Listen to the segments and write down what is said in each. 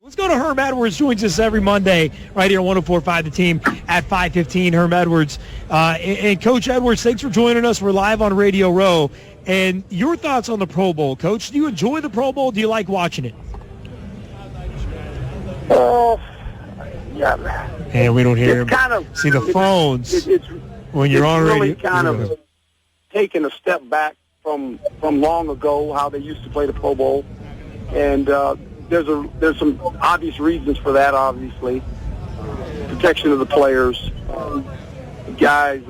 Let's go to Herm Edwards, joins us every Monday right here on 104.5 The Team at 5:15. Herm Edwards. And Coach Edwards, thanks for joining us. We're live on Radio Row. And your thoughts on the Pro Bowl, Coach? Do you enjoy the Pro Bowl? Do you like watching it? Yeah. And we don't hear him. Kind of, see the phones when you're on really radio. kind of taking a step back from long ago, how they used to play the Pro Bowl. And there's some obvious reasons for that, obviously. Protection of the players. Guys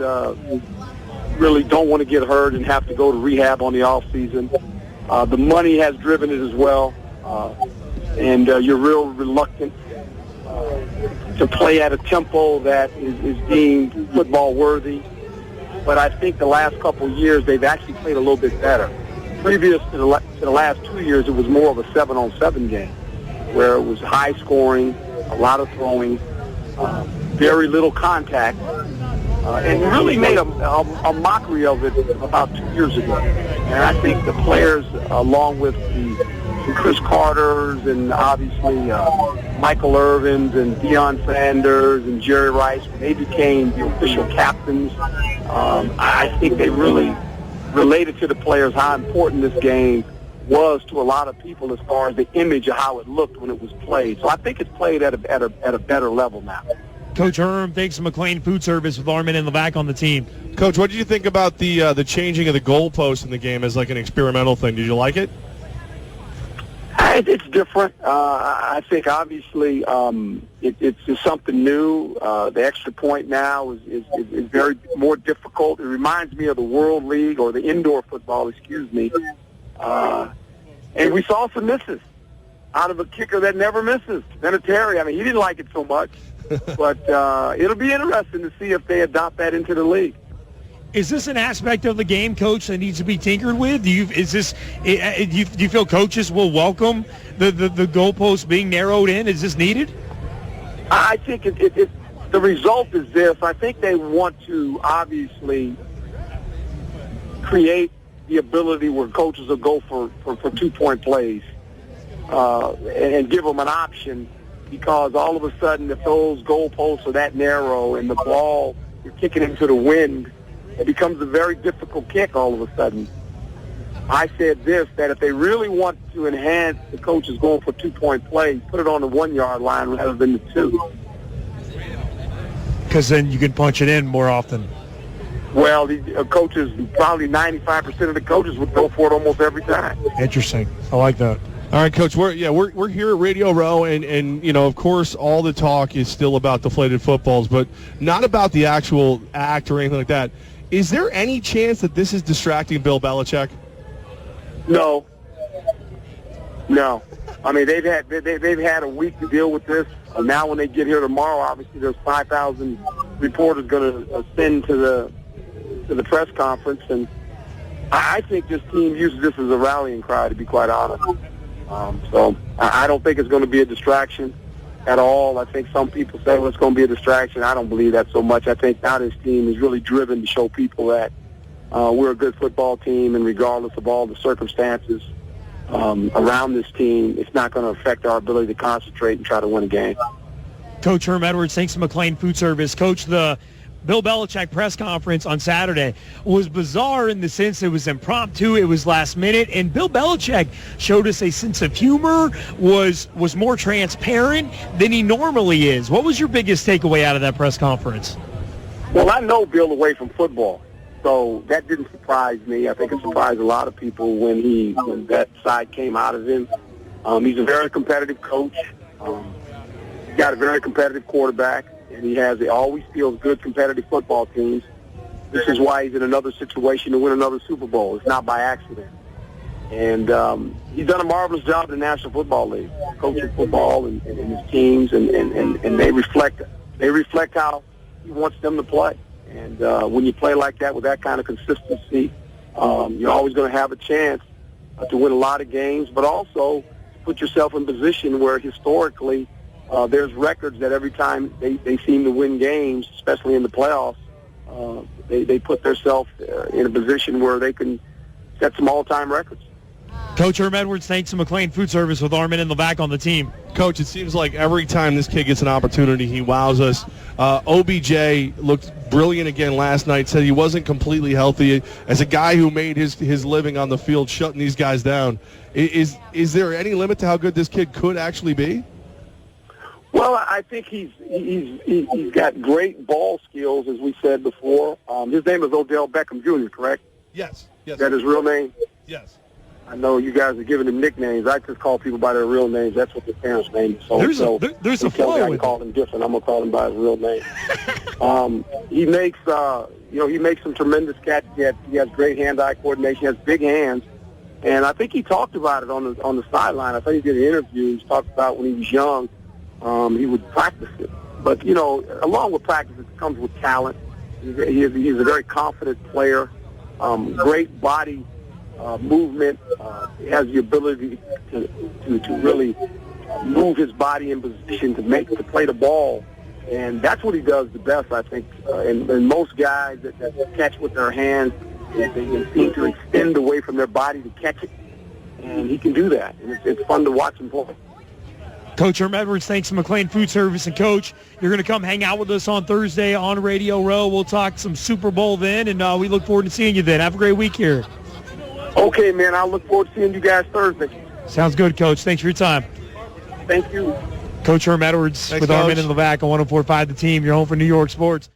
really don't want to get hurt and have to go to rehab on the off season. The money has driven it as well. And you're real reluctant to play at a tempo that is deemed football worthy. But I think the last couple of years they've actually played a little bit better. Previous to the last 2 years, it was more of a 7-on-7 game, where it was high scoring, a lot of throwing, very little contact, and really made a mockery of it about 2 years ago. And I think the players, along with the Chris Carters and obviously Michael Irvins and Deion Sanders and Jerry Rice, when they became the official captains, I think they really related to the players how important this game was to a lot of people as far as the image of how it looked when it was played. So I think it's played at a better level now. Coach Herm, thanks to McLean Food Service with Armen Levack on the team. Coach, what did you think about the changing of the goalpost in the game as like an experimental thing? Did you like it? It's different. I think obviously it's just something new. The extra point now is very more difficult. It reminds me of the World League or the indoor football, and we saw some misses out of a kicker that never misses. Vinatieri, I mean, he didn't like it so much, but it'll be interesting to see if they adopt that into the league. Is this an aspect of the game, Coach, that needs to be tinkered with? Do you feel coaches will welcome the goalpost being narrowed in? Is this needed? I think the result is this. I think they want to obviously create the ability where coaches will go for 2-point plays and give them an option, because all of a sudden if those goalposts are that narrow and the ball, you're kicking into the wind, it becomes a very difficult kick all of a sudden. I said this, that if they really want to enhance the coaches going for 2-point plays, put it on the 1-yard line rather than the 2. Because then you can punch it in more often. Well, the coaches, probably 95% of the coaches would go for it almost every time. Interesting. I like that. All right, Coach, we're here at Radio Row, and you know, of course, all the talk is still about deflated footballs, but not about the actual act or anything like that. Is there any chance that this is distracting Bill Belichick? No. I mean, they've had a week to deal with this. Now, when they get here tomorrow, obviously there's 5,000 reporters going to ascend to the press conference, and I think this team uses this as a rallying cry, to be quite honest. So I don't think it's going to be a distraction at all. I think some people say, well, it's going to be a distraction. I don't believe that so much. I think now this team is really driven to show people that we're a good football team, and regardless of all the circumstances around this team, it's not going to affect our ability to concentrate and try to win a game. Coach Herm Edwards, thanks to McLean Food Service. Coach, the Bill Belichick press conference on Saturday was bizarre in the sense it was impromptu, it was last minute, and Bill Belichick showed us a sense of humor, was more transparent than he normally is. What was your biggest takeaway out of that press conference? Well, I know Bill away from football, so that didn't surprise me. I think it surprised a lot of people when that side came out of him. He's a very competitive coach. He's got a very competitive quarterback. And he always feels good competitive football teams. This is why he's in another situation to win another Super Bowl. It's not by accident. And he's done a marvelous job in the National Football League, coaching football and his teams, and they reflect how he wants them to play. And when you play like that with that kind of consistency, you're always going to have a chance to win a lot of games, but also put yourself in position where historically there's records that every time they seem to win games, especially in the playoffs, they put themselves in a position where they can set some all-time records. Coach Herm Edwards, thanks to McLean Food Service with Armen Levack on the team. Coach, it seems like every time this kid gets an opportunity, he wows us. OBJ looked brilliant again last night, said he wasn't completely healthy. As a guy who made his living on the field shutting these guys down, is there any limit to how good this kid could actually be? Well, I think he's got great ball skills, as we said before. His name is Odell Beckham Jr., correct? Yes. Is that his real name? Yes. I know you guys are giving him nicknames. I just call people by their real names. That's what their parents' name is. So there's a flow. I can call him different. I'm gonna call him by his real name. He makes some tremendous catches. He has great hand-eye coordination. He has big hands, and I think he talked about it on the sideline. I think he did an interview. He talked about when he was young. He would practice it. But, along with practice, it comes with talent. He's a very confident player, great body movement. He has the ability to really move his body in position to play the ball. And that's what he does the best, I think. And most guys that catch with their hands, they can seem to extend away from their body to catch it. And he can do that. And it's fun to watch him play. Coach Herm Edwards, thanks to McLean Food Service. And, Coach, you're going to come hang out with us on Thursday on Radio Row. We'll talk some Super Bowl then, and we look forward to seeing you then. Have a great week here. Okay, man. I'll look forward to seeing you guys Thursday. Sounds good, Coach. Thanks for your time. Thank you. Coach Herm Edwards with Armen Levack on 104.5 The Team, your home for New York sports.